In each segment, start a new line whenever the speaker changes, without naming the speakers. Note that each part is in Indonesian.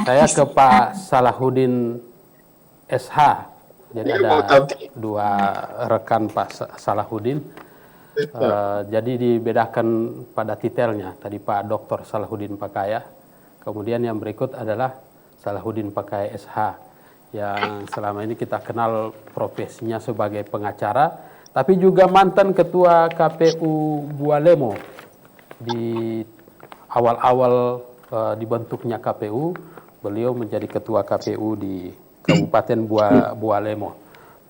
Saya ke Pak Salahuddin SH. Jadi ada dua rekan Pak Salahuddin. Jadi dibedakan pada titelnya. Tadi Pak Dr. Salahuddin Pakaya. Kemudian yang berikut adalah Salahuddin Pakaya SH. Yang selama ini kita kenal profesinya sebagai pengacara. Tapi juga mantan Ketua KPU Bualemo. Di awal-awal dibentuknya KPU, beliau menjadi Ketua KPU di Kabupaten Bualemo.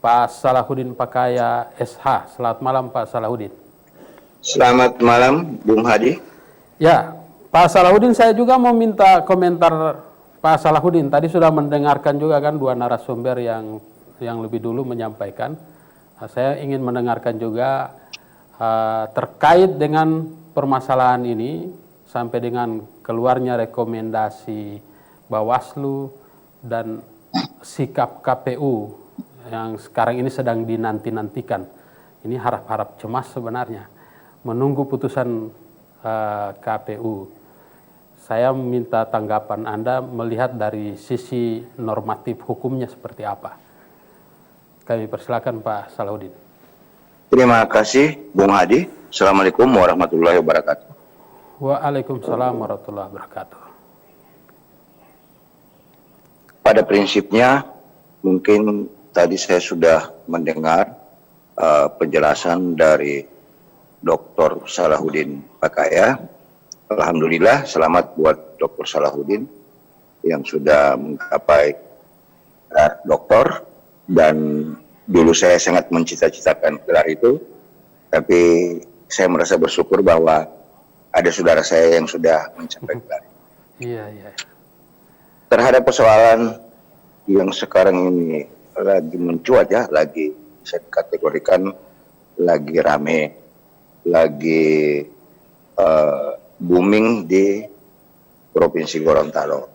Pak Salahuddin Pakaya SH. Selamat malam Pak Salahuddin.
Selamat malam Bung Hadi.
Ya, Pak Salahuddin, saya juga mau minta komentar Pak Salahuddin. Tadi sudah mendengarkan juga kan dua narasumber yang lebih dulu menyampaikan. Saya ingin mendengarkan juga terkait dengan permasalahan ini sampai dengan keluarnya rekomendasi Bawaslu dan sikap KPU yang sekarang ini sedang dinanti-nantikan. Ini harap-harap cemas sebenarnya menunggu putusan KPU. Saya minta tanggapan Anda melihat dari sisi normatif hukumnya seperti apa. Kami persilakan Pak Salahuddin.
Terima kasih Bung Hadi. Assalamualaikum warahmatullahi wabarakatuh.
Waalaikumsalam warahmatullahi wabarakatuh.
Pada prinsipnya mungkin tadi saya sudah mendengar penjelasan dari Dr. Salahuddin Pakaya. Alhamdulillah, selamat buat Dr. Salahuddin yang sudah mencapai doktor, dan dulu saya sangat mencita-citakan gelar itu, tapi saya merasa bersyukur bahwa ada saudara saya yang sudah mencapai gelar itu.
Iya.
Terhadap persoalan yang sekarang ini lagi mencuat ya, lagi saya kategorikan lagi rame, lagi booming di Provinsi Gorontalo.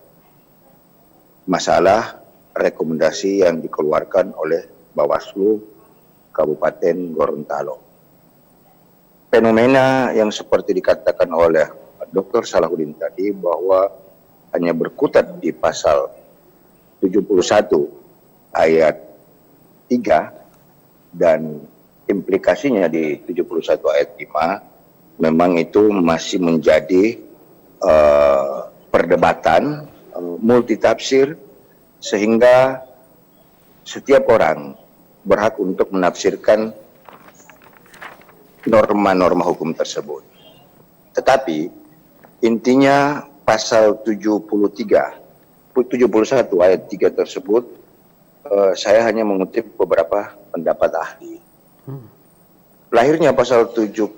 Masalah rekomendasi yang dikeluarkan oleh Bawaslu Kabupaten Gorontalo. Fenomena yang seperti dikatakan oleh Dr. Salahuddin tadi, bahwa hanya berkutat di pasal 71 ayat 3 dan implikasinya di 71 ayat 5, memang itu masih menjadi perdebatan multitafsir, sehingga setiap orang berhak untuk menafsirkan norma-norma hukum tersebut. Tetapi intinya pasal 71 ayat 3 tersebut, saya hanya mengutip beberapa pendapat ahli. Lahirnya pasal 71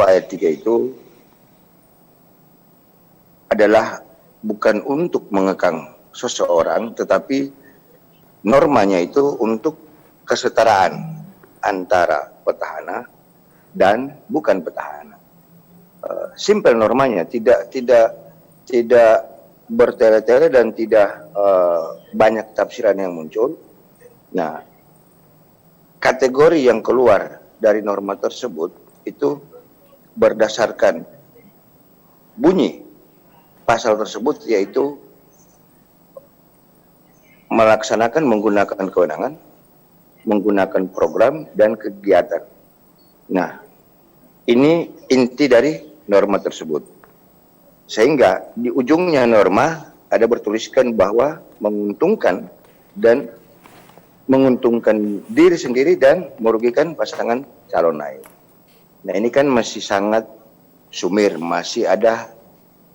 ayat 3 itu adalah bukan untuk mengekang seseorang, tetapi normanya itu untuk kesetaraan antara petahana dan bukan petahana. Simpel normanya, tidak bertele-tele dan tidak banyak tafsiran yang muncul. Nah, kategori yang keluar dari norma tersebut itu berdasarkan bunyi pasal tersebut, yaitu melaksanakan menggunakan kewenangan, menggunakan program dan kegiatan. Nah, ini inti dari norma tersebut. Sehingga di ujungnya norma ada bertuliskan bahwa menguntungkan diri sendiri dan merugikan pasangan calon lain. Nah, ini kan masih sangat sumir, masih ada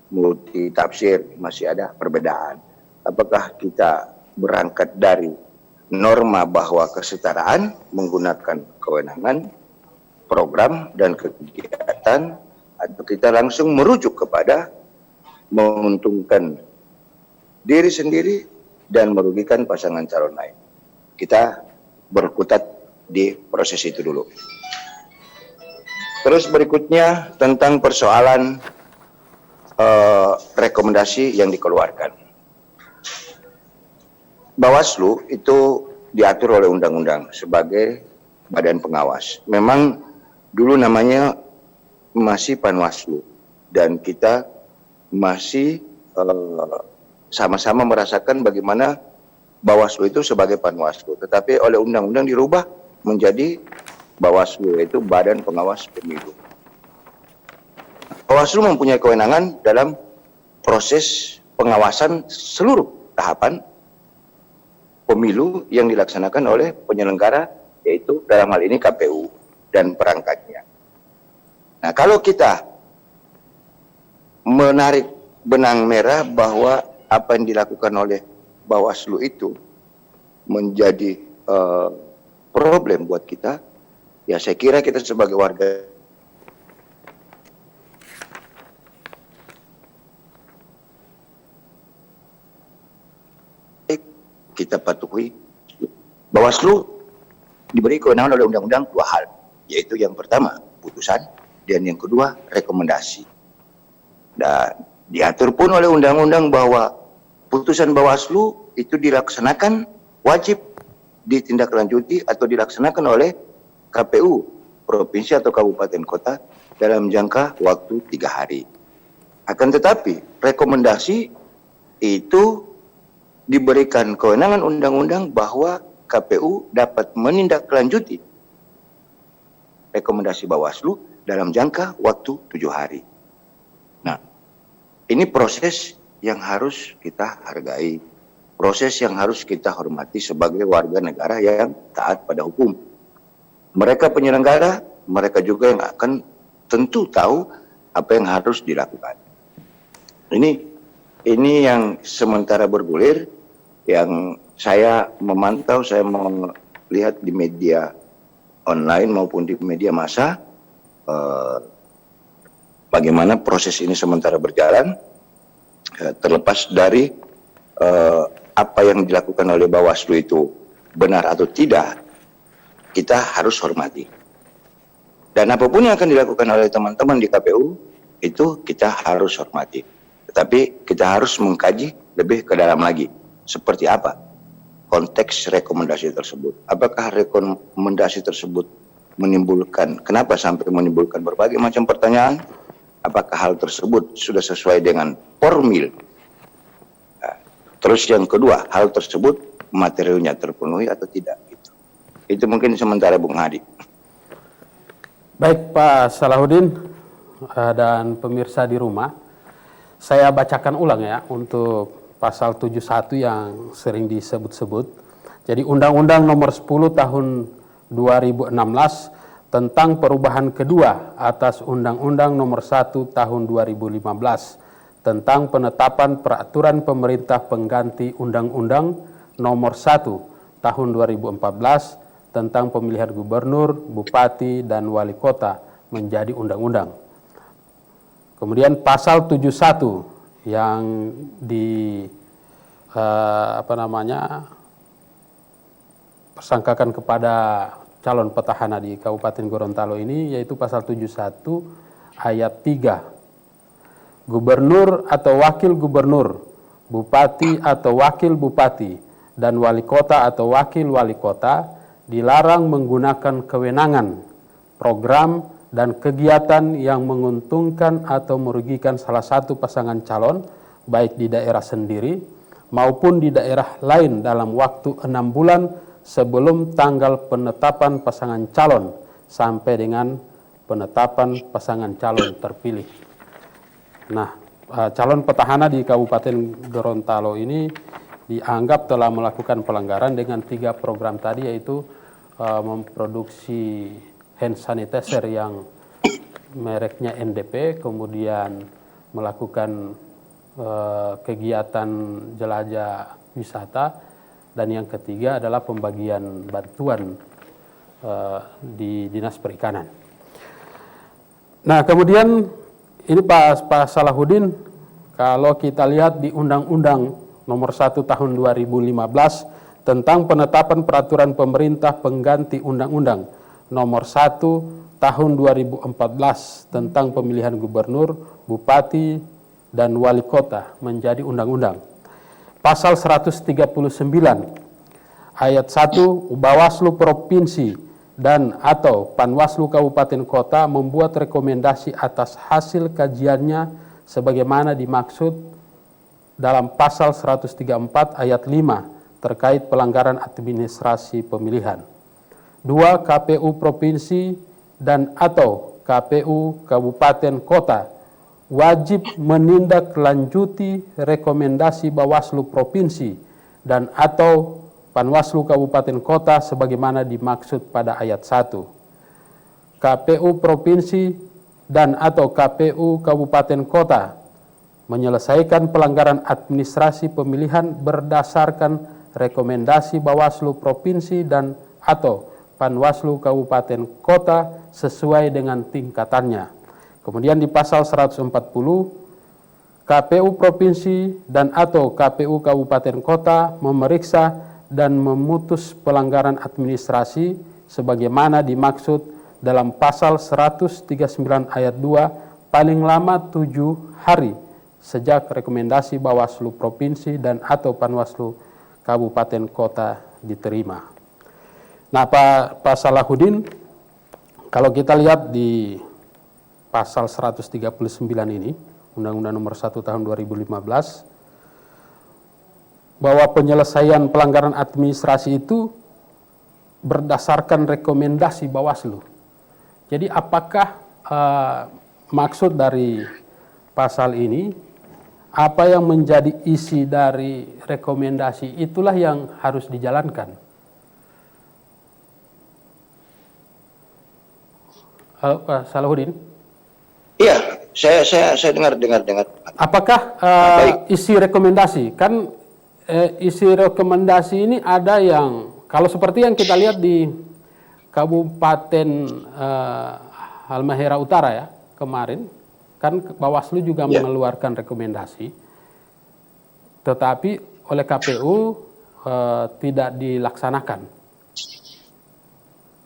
multi tafsir, masih ada perbedaan. Apakah kita berangkat dari norma bahwa kesetaraan menggunakan kewenangan, program, dan kegiatan, atau kita langsung merujuk kepada menguntungkan diri sendiri dan merugikan pasangan calon lain? Kita berkutat di proses itu dulu. Terus berikutnya tentang persoalan rekomendasi yang dikeluarkan. Bawaslu itu diatur oleh undang-undang sebagai badan pengawas. Memang dulu namanya masih Panwaslu, dan kita masih sama-sama merasakan bagaimana Bawaslu itu sebagai Panwaslu, tetapi oleh undang-undang dirubah menjadi Bawaslu, yaitu Badan Pengawas Pemilu. Bawaslu mempunyai kewenangan dalam proses pengawasan seluruh tahapan pemilu yang dilaksanakan oleh penyelenggara, yaitu dalam hal ini KPU dan perangkatnya. Nah, kalau kita menarik benang merah bahwa apa yang dilakukan oleh Bawaslu itu menjadi problem buat kita, ya saya kira kita sebagai warga kita patuhi. Bawaslu diberi kewenangan oleh undang-undang dua hal, yaitu yang pertama putusan dan yang kedua rekomendasi. Dan diatur pun oleh undang-undang bahwa putusan Bawaslu itu dilaksanakan wajib ditindaklanjuti atau dilaksanakan oleh KPU provinsi atau kabupaten kota dalam jangka waktu 3 hari. Akan tetapi rekomendasi itu diberikan kewenangan undang-undang bahwa KPU dapat menindaklanjuti rekomendasi Bawaslu dalam jangka waktu 7 hari. Nah, ini proses yang harus kita hargai, proses yang harus kita hormati sebagai warga negara yang taat pada hukum. Mereka penyelenggara, mereka juga yang akan tentu tahu apa yang harus dilakukan. Ini yang sementara bergulir, yang saya memantau, saya melihat di media online maupun di media massa, bagaimana proses ini sementara berjalan. Terlepas dari apa yang dilakukan oleh Bawaslu itu benar atau tidak, kita harus hormati. Dan apapun yang akan dilakukan oleh teman-teman di KPU, itu kita harus hormati. Tetapi kita harus mengkaji lebih ke dalam lagi. Seperti apa konteks rekomendasi tersebut? Apakah rekomendasi tersebut menimbulkan, kenapa sampai menimbulkan berbagai macam pertanyaan? Apakah hal tersebut sudah sesuai dengan formil? Terus yang kedua, hal tersebut materialnya terpenuhi atau tidak? Itu mungkin sementara Bung Hadi.
Baik Pak Salahuddin dan pemirsa di rumah, saya bacakan ulang ya untuk pasal 71 yang sering disebut-sebut. Jadi Undang-Undang Nomor 10 Tahun 2016 tentang perubahan kedua atas Undang-Undang Nomor 1 Tahun 2015 tentang penetapan peraturan pemerintah pengganti Undang-Undang Nomor 1 Tahun 2014 tentang pemilihan gubernur, bupati, dan wali kota menjadi undang-undang. Kemudian pasal 71 yang persangkakan kepada calon petahana di Kabupaten Gorontalo ini, yaitu pasal 71 ayat 3. Gubernur atau wakil gubernur, bupati atau wakil bupati, dan wali kota atau wakil wali kota dilarang menggunakan kewenangan, program, dan kegiatan yang menguntungkan atau merugikan salah satu pasangan calon, baik di daerah sendiri maupun di daerah lain dalam waktu 6 bulan sebelum tanggal penetapan pasangan calon sampai dengan penetapan pasangan calon terpilih. Nah, calon petahana di Kabupaten Gorontalo ini dianggap telah melakukan pelanggaran dengan 3 program tadi, yaitu memproduksi hand sanitizer yang mereknya NDP, kemudian melakukan kegiatan jelajah wisata, dan yang ketiga adalah pembagian bantuan di Dinas Perikanan. Nah, kemudian ini Pak Salahuddin, kalau kita lihat di Undang-Undang Nomor 1 Tahun 2015 tentang penetapan peraturan pemerintah pengganti Undang-Undang Nomor 1 Tahun 2014 tentang pemilihan gubernur, bupati, dan wali kota menjadi undang-undang. Pasal 139 ayat 1, Bawaslu Provinsi dan atau Panwaslu Kabupaten Kota membuat rekomendasi atas hasil kajiannya sebagaimana dimaksud dalam pasal 134 ayat 5 terkait pelanggaran administrasi pemilihan. 2. KPU Provinsi dan atau KPU Kabupaten Kota wajib menindaklanjuti rekomendasi Bawaslu Provinsi dan atau Panwaslu Kabupaten Kota sebagaimana dimaksud pada ayat 1. KPU Provinsi dan atau KPU Kabupaten Kota menyelesaikan pelanggaran administrasi pemilihan berdasarkan rekomendasi Bawaslu Provinsi dan atau Panwaslu Kabupaten Kota sesuai dengan tingkatannya. Kemudian di pasal 140, KPU Provinsi dan atau KPU Kabupaten Kota memeriksa dan memutus pelanggaran administrasi sebagaimana dimaksud dalam pasal 139 ayat 2 paling lama 7 hari sejak rekomendasi Bawaslu Provinsi dan atau Panwaslu Kabupaten Kota diterima. Nah, Pak Salahuddin, kalau kita lihat di pasal 139 ini, Undang-Undang Nomor 1 Tahun 2015, bahwa penyelesaian pelanggaran administrasi itu berdasarkan rekomendasi Bawaslu. Jadi apakah maksud dari pasal ini, apa yang menjadi isi dari rekomendasi itulah yang harus dijalankan? Pak Salahuddin?
Iya, saya dengar.
Apakah isi rekomendasi? Kan isi rekomendasi ini ada yang, kalau seperti yang kita lihat di Kabupaten Halmahera Utara ya, kemarin, kan Bawaslu juga mengeluarkan rekomendasi, tetapi oleh KPU tidak dilaksanakan.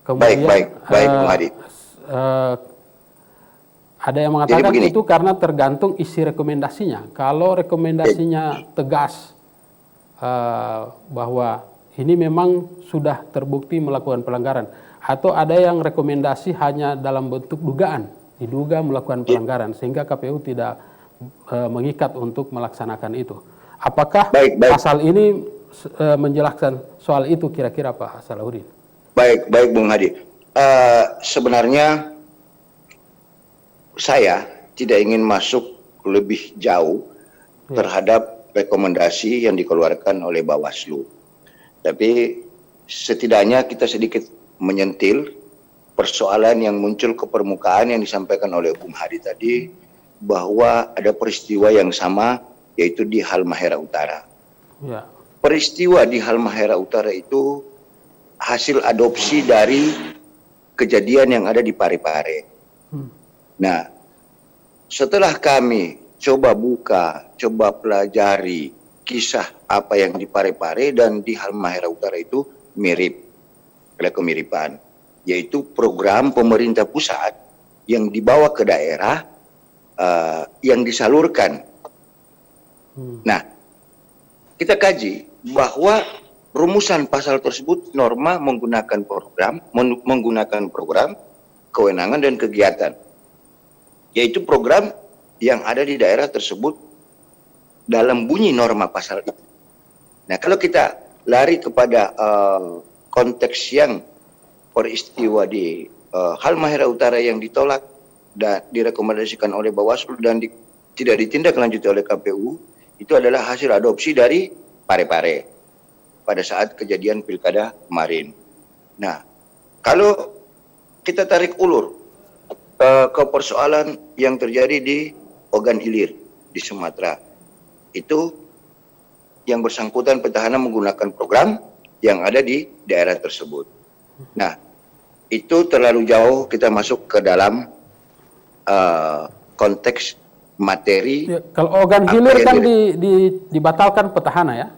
Kemudian,
baik, Bung Hadi.
Ada yang mengatakan itu karena tergantung isi rekomendasinya. Kalau rekomendasinya tegas bahwa ini memang sudah terbukti melakukan pelanggaran, atau ada yang rekomendasi hanya dalam bentuk dugaan, diduga melakukan pelanggaran, sehingga KPU tidak mengikat untuk melaksanakan itu. Apakah pasal ini menjelaskan soal itu kira-kira Pak Salahuddin?
Baik Bung Hadi. Sebenarnya saya tidak ingin masuk lebih jauh terhadap rekomendasi yang dikeluarkan oleh Bawaslu. Tapi setidaknya kita sedikit menyentil persoalan yang muncul ke permukaan yang disampaikan oleh Bung Hadi tadi, bahwa ada peristiwa yang sama yaitu di Halmahera Utara. Ya. Peristiwa di Halmahera Utara itu hasil adopsi dari kejadian yang ada di Parepare. Nah, setelah kami coba buka, coba pelajari kisah apa yang di Parepare dan di Halmahera Utara itu mirip, ada kemiripan, yaitu program pemerintah pusat yang dibawa ke daerah yang disalurkan. Nah, kita kaji bahwa rumusan pasal tersebut norma menggunakan program, kewenangan dan kegiatan, yaitu program yang ada di daerah tersebut dalam bunyi norma pasal itu. Nah, kalau kita lari kepada konteks yang peristiwa di Halmahera Utara yang ditolak dan direkomendasikan oleh Bawaslu dan tidak ditindaklanjuti oleh KPU, itu adalah hasil adopsi dari Parepare pada saat kejadian pilkada kemarin. Nah, kalau kita tarik ulur ke persoalan yang terjadi di Ogan Ilir di Sumatera, itu yang bersangkutan petahana menggunakan program yang ada di daerah tersebut. Nah, itu terlalu jauh kita masuk ke dalam konteks materi.
Ya, kalau Ogan Ilir kan dibatalkan petahana ya?